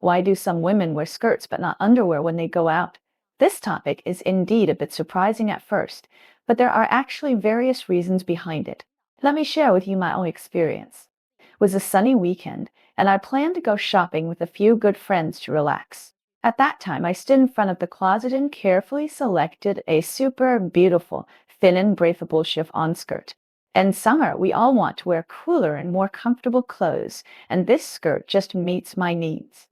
Why do some women wear skirts but not underwear when they go out? This topic is indeed a bit surprising at first, but there are actually various reasons behind it. Let me share with you my own experience. It was a sunny weekend, and I planned to go shopping with a few good friends to relax. At that time, I stood in front of the closet and carefully selected a super beautiful, thin and breathable chiffon skirt. In summer, we all want to wear cooler and more comfortable clothes, and this skirt just meets my needs.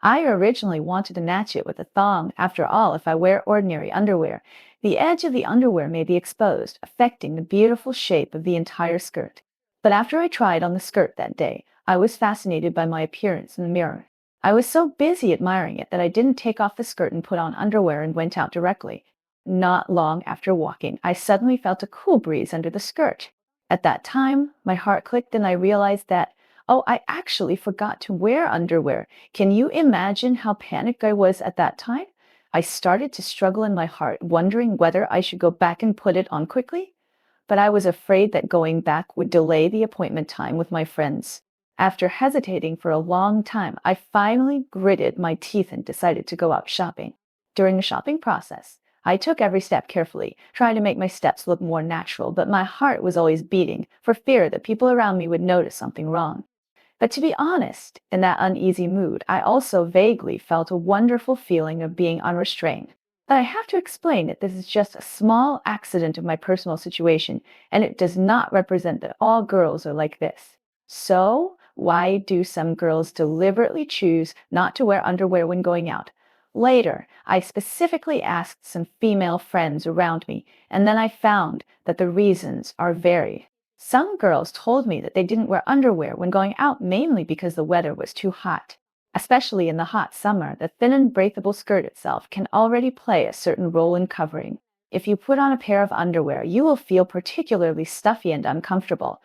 I originally wanted to match it with a thong. After all, if I wear ordinary underwear, the edge of the underwear may be exposed, affecting the beautiful shape of the entire skirt. But after I tried on the skirt that day, I was fascinated by my appearance in the mirror. I was so busy admiring it that I didn't take off the skirt and put on underwear and went out directly. Not long after walking, I suddenly felt a cool breeze under the skirt. At that time, my heart clicked and I realized that, oh, I actually forgot to wear underwear. Can you imagine how panicked I was at that time? I started to struggle in my heart, wondering whether I should go back and put it on quickly. But I was afraid that going back would delay the appointment time with my friends. After hesitating for a long time, I finally gritted my teeth and decided to go out shopping. During the shopping process, I took every step carefully, trying to make my steps look more natural, but my heart was always beating for fear that people around me would notice something wrong. But to be honest, in that uneasy mood, I also vaguely felt a wonderful feeling of being unrestrained. But I have to explain that this is just a small accident of my personal situation, and it does not represent that all girls are like this. So, why do some girls deliberately choose not to wear underwear when going out? Later, I specifically asked some female friends around me, and then I found that the reasons are varied. Some girls told me that they didn't wear underwear when going out mainly because the weather was too hot. Especially in the hot summer, the thin and breathable skirt itself can already play a certain role in covering. If you put on a pair of underwear, you will feel particularly stuffy and uncomfortable.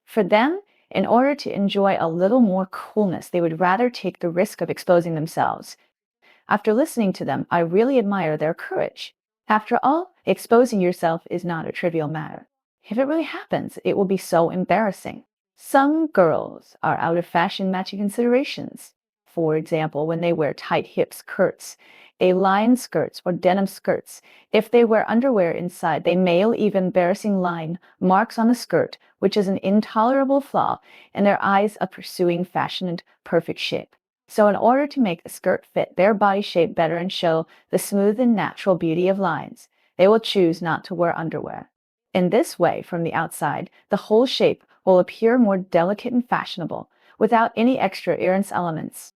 For them, in order to enjoy a little more coolness, they would rather take the risk of exposing themselves. After listening to them, I really admire their courage. After all, exposing yourself is not a trivial matter. If it really happens, it will be so embarrassing. Some girls are out of fashion matching considerations. For example, when they wear tight hip skirts, A-line skirts, or denim skirts. If they wear underwear inside, they may leave embarrassing line marks on the skirt, which is an intolerable flaw in their eyes of pursuing fashion and perfect shape. So in order to make the skirt fit their body shape better and show the smooth and natural beauty of lines, they will choose not to wear underwear. In this way, from the outside, the whole shape will appear more delicate and fashionable, without any extra appearance elements.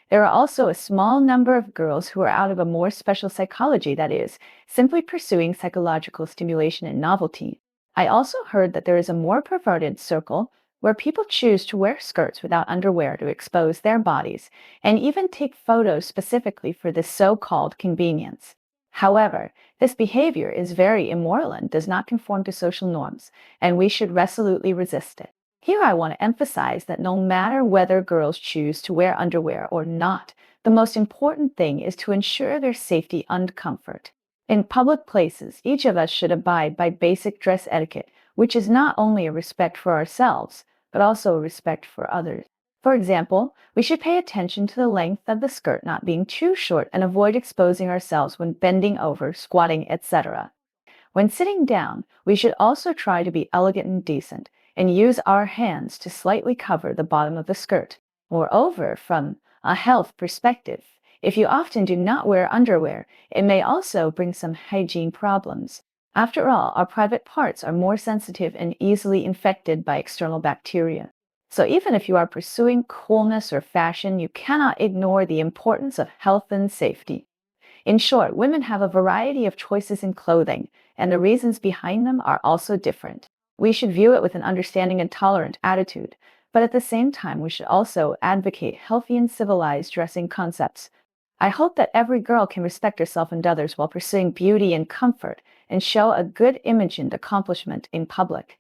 There are also a small number of girls who are out of a more special psychology, that is, simply pursuing psychological stimulation and novelty. I also heard that there is a more perverted circle where people choose to wear skirts without underwear to expose their bodies, and even take photos specifically for this so-called convenience. However, this behavior is very immoral and does not conform to social norms, and we should resolutely resist it. Here I want to emphasize that no matter whether girls choose to wear underwear or not, the most important thing is to ensure their safety and comfort. In public places, each of us should abide by basic dress etiquette, which is not only a respect for ourselves, but also a respect for others. For example, we should pay attention to the length of the skirt not being too short and avoid exposing ourselves when bending over, squatting, etc. When sitting down, we should also try to be elegant and decent, and use our hands to slightly cover the bottom of the skirt. Moreover, from a health perspective, if you often do not wear underwear, it may also bring some hygiene problems. After all, our private parts are more sensitive and easily infected by external bacteria. So even if you are pursuing coolness or fashion, you cannot ignore the importance of health and safety. In short, women have a variety of choices in clothing, and the reasons behind them are also different. We should view it with an understanding and tolerant attitude, but at the same time, we should also advocate healthy and civilized dressing concepts. I hope that every girl can respect herself and others while pursuing beauty and comfort and show a good image and accomplishment in public.